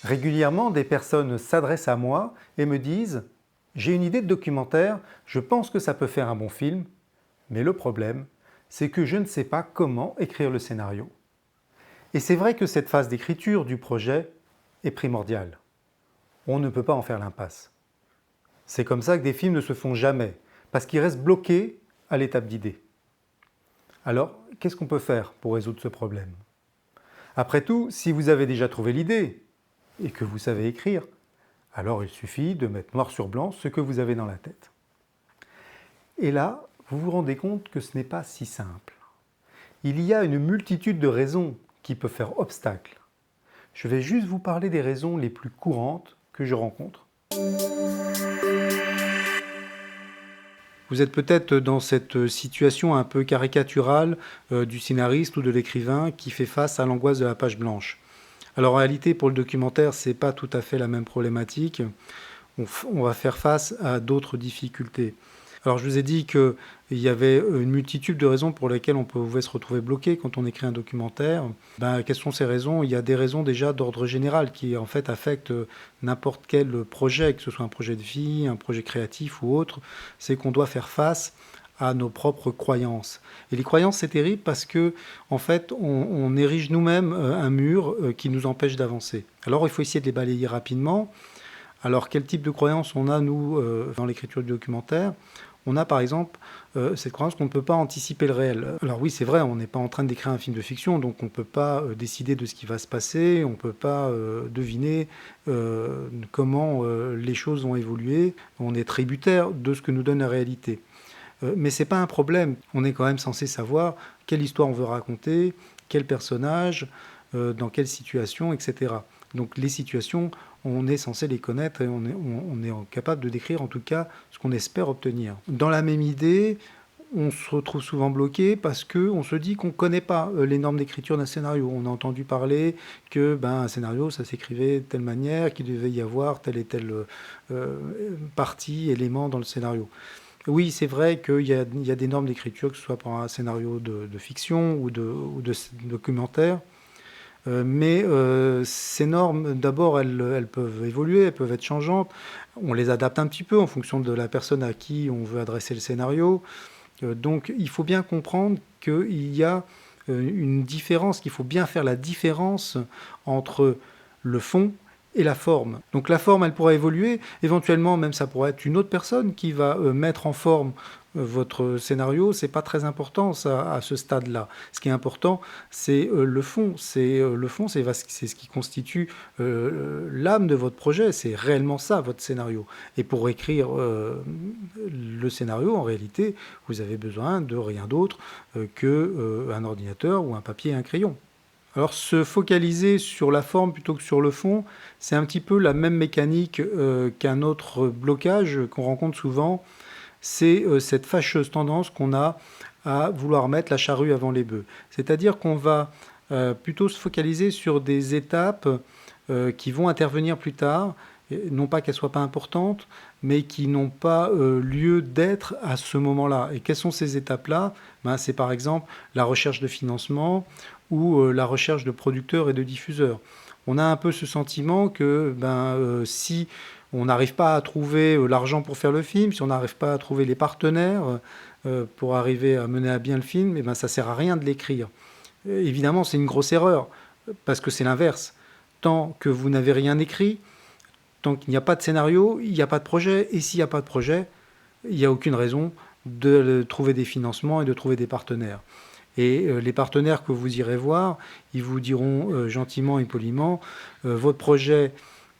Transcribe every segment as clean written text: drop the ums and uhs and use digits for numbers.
Régulièrement, des personnes s'adressent à moi et me disent « J'ai une idée de documentaire, je pense que ça peut faire un bon film, mais le problème, c'est que je ne sais pas comment écrire le scénario. » Et c'est vrai que cette phase d'écriture du projet est primordiale. On ne peut pas en faire l'impasse. C'est comme ça que des films ne se font jamais, parce qu'ils restent bloqués à l'étape d'idée. Alors, qu'est-ce qu'on peut faire pour résoudre ce problème? Après tout, si vous avez déjà trouvé l'idée, et que vous savez écrire, alors il suffit de mettre noir sur blanc ce que vous avez dans la tête. Et là, vous vous rendez compte que ce n'est pas si simple. Il y a une multitude de raisons qui peuvent faire obstacle. Je vais juste vous parler des raisons les plus courantes que je rencontre. Vous êtes peut-être dans cette situation un peu caricaturale du scénariste ou de l'écrivain qui fait face à l'angoisse de la page blanche. Alors en réalité, pour le documentaire, ce n'est pas tout à fait la même problématique. On va faire face à d'autres difficultés. Alors je vous ai dit qu'il y avait une multitude de raisons pour lesquelles on pouvait se retrouver bloqué quand on écrit un documentaire. Quelles sont ces raisons? Il y a des raisons déjà d'ordre général qui en fait affectent n'importe quel projet, que ce soit un projet de vie, un projet créatif ou autre. C'est qu'on doit faire face à nos propres croyances. Et les croyances, c'est terrible parce que, en fait, on érige nous-mêmes un mur qui nous empêche d'avancer. Alors, il faut essayer de les balayer rapidement. Alors, quel type de croyances on a, nous, dans l'écriture du documentaire? On a, par exemple, cette croyance qu'on ne peut pas anticiper le réel. Alors oui, c'est vrai, on n'est pas en train d'écrire un film de fiction, donc on ne peut pas décider de ce qui va se passer, on ne peut pas deviner comment les choses vont évoluer. On est tributaire de ce que nous donne la réalité. Mais ce n'est pas un problème. On est quand même censé savoir quelle histoire on veut raconter, quel personnage, dans quelle situation, etc. Donc les situations, on est censé les connaître et on est capable de décrire en tout cas ce qu'on espère obtenir. Dans la même idée, on se retrouve souvent bloqué parce qu'on se dit qu'on ne connaît pas les normes d'écriture d'un scénario. On a entendu parler que un scénario, ça s'écrivait de telle manière, qu'il devait y avoir telle et telle partie, élément dans le scénario. Oui, c'est vrai qu'il y a des normes d'écriture, que ce soit pour un scénario de fiction ou de documentaire. Mais ces normes, d'abord, elles peuvent évoluer, elles peuvent être changeantes. On les adapte un petit peu en fonction de la personne à qui on veut adresser le scénario. Donc il faut bien comprendre qu'il y a une différence, qu'il faut bien faire la différence entre le fond et la forme. Donc la forme, elle pourra évoluer. Éventuellement, même ça pourrait être une autre personne qui va mettre en forme votre scénario. C'est pas très important ça, à ce stade-là. Ce qui est important, c'est le fond. C'est ce qui constitue l'âme de votre projet. C'est réellement ça, votre scénario. Et pour écrire le scénario, en réalité, vous avez besoin de rien d'autre qu'un ordinateur ou un papier et un crayon. Alors se focaliser sur la forme plutôt que sur le fond, c'est un petit peu la même mécanique qu'un autre blocage qu'on rencontre souvent. C'est cette fâcheuse tendance qu'on a à vouloir mettre la charrue avant les bœufs. C'est-à-dire qu'on va plutôt se focaliser sur des étapes qui vont intervenir plus tard, non pas qu'elles ne soient pas importantes, mais qui n'ont pas lieu d'être à ce moment-là. Et quelles sont ces étapes-là? C'est par exemple la recherche de financement ou la recherche de producteurs et de diffuseurs. On a un peu ce sentiment que si on n'arrive pas à trouver l'argent pour faire le film, si on n'arrive pas à trouver les partenaires pour arriver à mener à bien le film, ça ne sert à rien de l'écrire. Évidemment, c'est une grosse erreur, parce que c'est l'inverse. Tant que vous n'avez rien écrit, tant qu'il n'y a pas de scénario, il n'y a pas de projet. Et s'il n'y a pas de projet, il n'y a aucune raison de trouver des financements et de trouver des partenaires. Et les partenaires que vous irez voir, ils vous diront gentiment et poliment « Votre projet,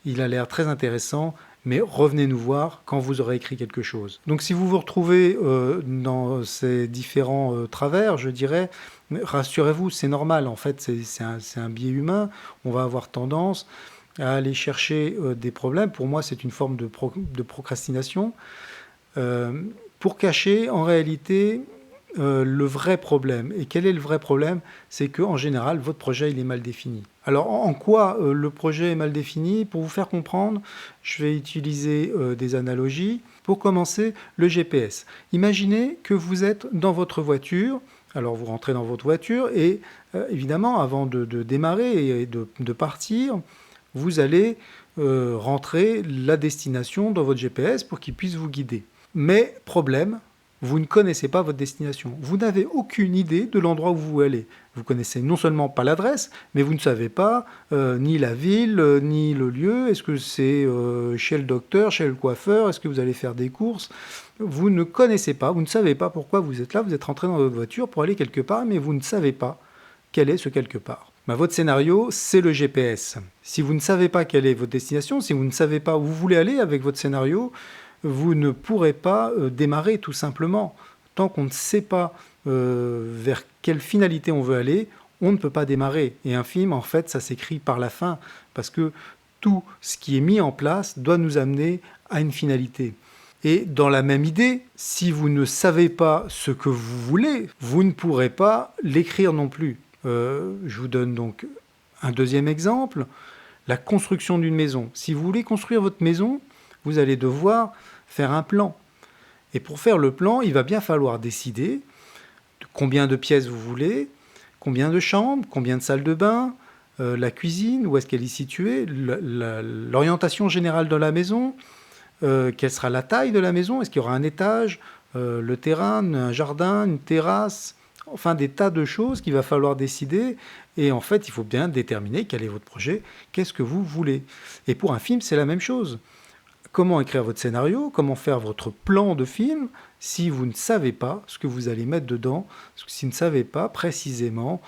il a l'air très intéressant, mais revenez nous voir quand vous aurez écrit quelque chose. » Donc si vous vous retrouvez dans ces différents travers, je dirais, rassurez-vous, c'est normal. En fait, c'est un biais humain. On va avoir tendance à aller chercher des problèmes. Pour moi, c'est une forme de procrastination pour cacher, en réalité, le vrai problème. Et quel est le vrai problème? C'est qu'en général, votre projet il est mal défini. Alors, en quoi le projet est mal défini? Pour vous faire comprendre, je vais utiliser des analogies. Pour commencer, le GPS. Imaginez que vous êtes dans votre voiture. Alors, vous rentrez dans votre voiture et, évidemment, avant de démarrer et de partir, vous allez rentrer la destination dans votre GPS pour qu'il puisse vous guider. Mais problème, vous ne connaissez pas votre destination. Vous n'avez aucune idée de l'endroit où vous allez. Vous connaissez non seulement pas l'adresse, mais vous ne savez pas ni la ville, ni le lieu. Est-ce que c'est chez le docteur, chez le coiffeur? Est-ce que vous allez faire des courses? Vous ne connaissez pas, vous ne savez pas pourquoi vous êtes là. Vous êtes rentré dans votre voiture pour aller quelque part, mais vous ne savez pas quel est ce quelque part. Votre scénario, c'est le GPS. Si vous ne savez pas quelle est votre destination, si vous ne savez pas où vous voulez aller avec votre scénario, vous ne pourrez pas démarrer tout simplement. Tant qu'on ne sait pas vers quelle finalité on veut aller, on ne peut pas démarrer. Et un film, en fait, ça s'écrit par la fin, parce que tout ce qui est mis en place doit nous amener à une finalité. Et dans la même idée, si vous ne savez pas ce que vous voulez, vous ne pourrez pas l'écrire non plus. Je vous donne donc un deuxième exemple, la construction d'une maison. Si vous voulez construire votre maison, vous allez devoir faire un plan. Et pour faire le plan, il va bien falloir décider de combien de pièces vous voulez, combien de chambres, combien de salles de bain, la cuisine, où est-ce qu'elle est située, l'orientation générale de la maison, quelle sera la taille de la maison, est-ce qu'il y aura un étage, le terrain, un jardin, une terrasse, enfin des tas de choses qu'il va falloir décider. Et en fait, il faut bien déterminer quel est votre projet, qu'est-ce que vous voulez. Et pour un film, c'est la même chose. Comment écrire votre scénario, comment faire votre plan de film si vous ne savez pas ce que vous allez mettre dedans, si vous ne savez pas précisément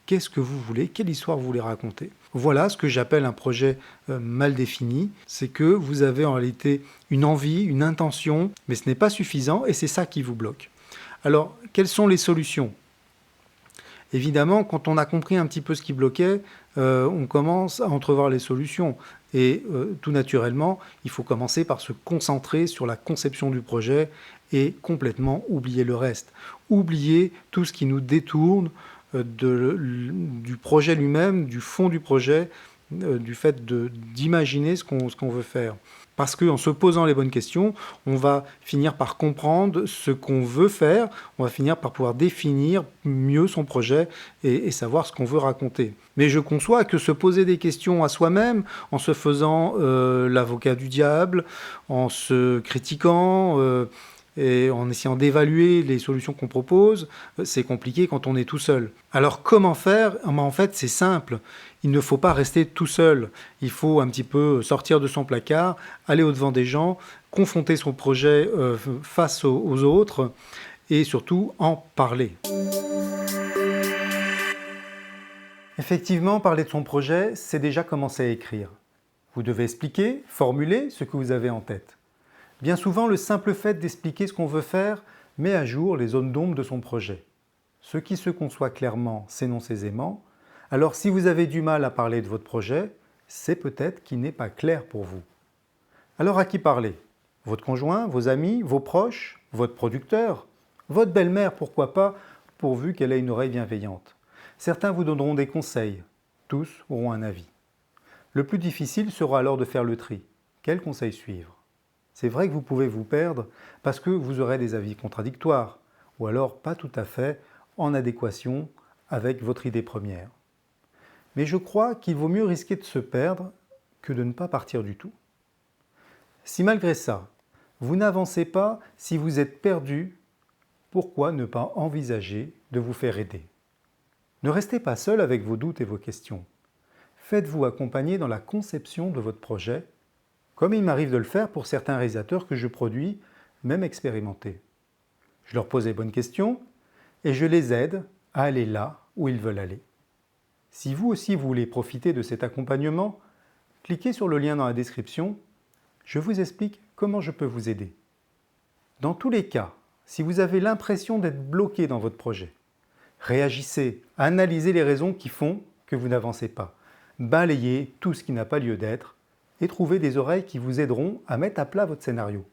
qu'est-ce que vous voulez, quelle histoire vous voulez raconter. Voilà ce que j'appelle un projet mal défini. C'est que vous avez en réalité une envie, une intention, mais ce n'est pas suffisant et c'est ça qui vous bloque. Alors, quelles sont les solutions ? Évidemment, quand on a compris un petit peu ce qui bloquait, on commence à entrevoir les solutions. Et tout naturellement, il faut commencer par se concentrer sur la conception du projet et complètement oublier le reste. Oublier tout ce qui nous détourne du projet lui-même, du fond du projet, du fait d'imaginer ce qu'on veut faire. Parce qu'en se posant les bonnes questions, on va finir par comprendre ce qu'on veut faire, on va finir par pouvoir définir mieux son projet et savoir ce qu'on veut raconter. Mais je conçois que se poser des questions à soi-même, en se faisant l'avocat du diable, en se critiquant et en essayant d'évaluer les solutions qu'on propose, c'est compliqué quand on est tout seul. Alors comment faire ? En fait, c'est simple. Il ne faut pas rester tout seul. Il faut un petit peu sortir de son placard, aller au-devant des gens, confronter son projet face aux autres et surtout en parler. Effectivement, parler de son projet, c'est déjà commencer à écrire. Vous devez expliquer, formuler ce que vous avez en tête. Bien souvent, le simple fait d'expliquer ce qu'on veut faire met à jour les zones d'ombre de son projet. Ce qui se conçoit clairement s'énonce aisément. Alors si vous avez du mal à parler de votre projet, c'est peut-être qu'il n'est pas clair pour vous. Alors à qui parler ? Votre conjoint, vos amis, vos proches, votre producteur, votre belle-mère, pourquoi pas, pourvu qu'elle ait une oreille bienveillante. Certains vous donneront des conseils, tous auront un avis. Le plus difficile sera alors de faire le tri. Quel conseil suivre ? C'est vrai que vous pouvez vous perdre parce que vous aurez des avis contradictoires ou alors pas tout à fait en adéquation avec votre idée première. Mais je crois qu'il vaut mieux risquer de se perdre que de ne pas partir du tout. Si malgré ça, vous n'avancez pas, si vous êtes perdu, pourquoi ne pas envisager de vous faire aider ? Ne restez pas seul avec vos doutes et vos questions. Faites-vous accompagner dans la conception de votre projet, comme il m'arrive de le faire pour certains réalisateurs que je produis, même expérimentés. Je leur pose les bonnes questions et je les aide à aller là où ils veulent aller. Si vous aussi vous voulez profiter de cet accompagnement, cliquez sur le lien dans la description, je vous explique comment je peux vous aider. Dans tous les cas, si vous avez l'impression d'être bloqué dans votre projet, réagissez, analysez les raisons qui font que vous n'avancez pas, balayez tout ce qui n'a pas lieu d'être et trouvez des oreilles qui vous aideront à mettre à plat votre scénario.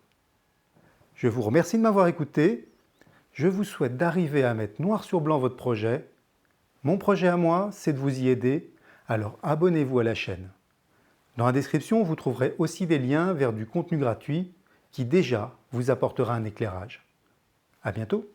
Je vous remercie de m'avoir écouté. Je vous souhaite d'arriver à mettre noir sur blanc votre projet. Mon projet à moi, c'est de vous y aider, alors abonnez-vous à la chaîne. Dans la description, vous trouverez aussi des liens vers du contenu gratuit qui déjà vous apportera un éclairage. À bientôt.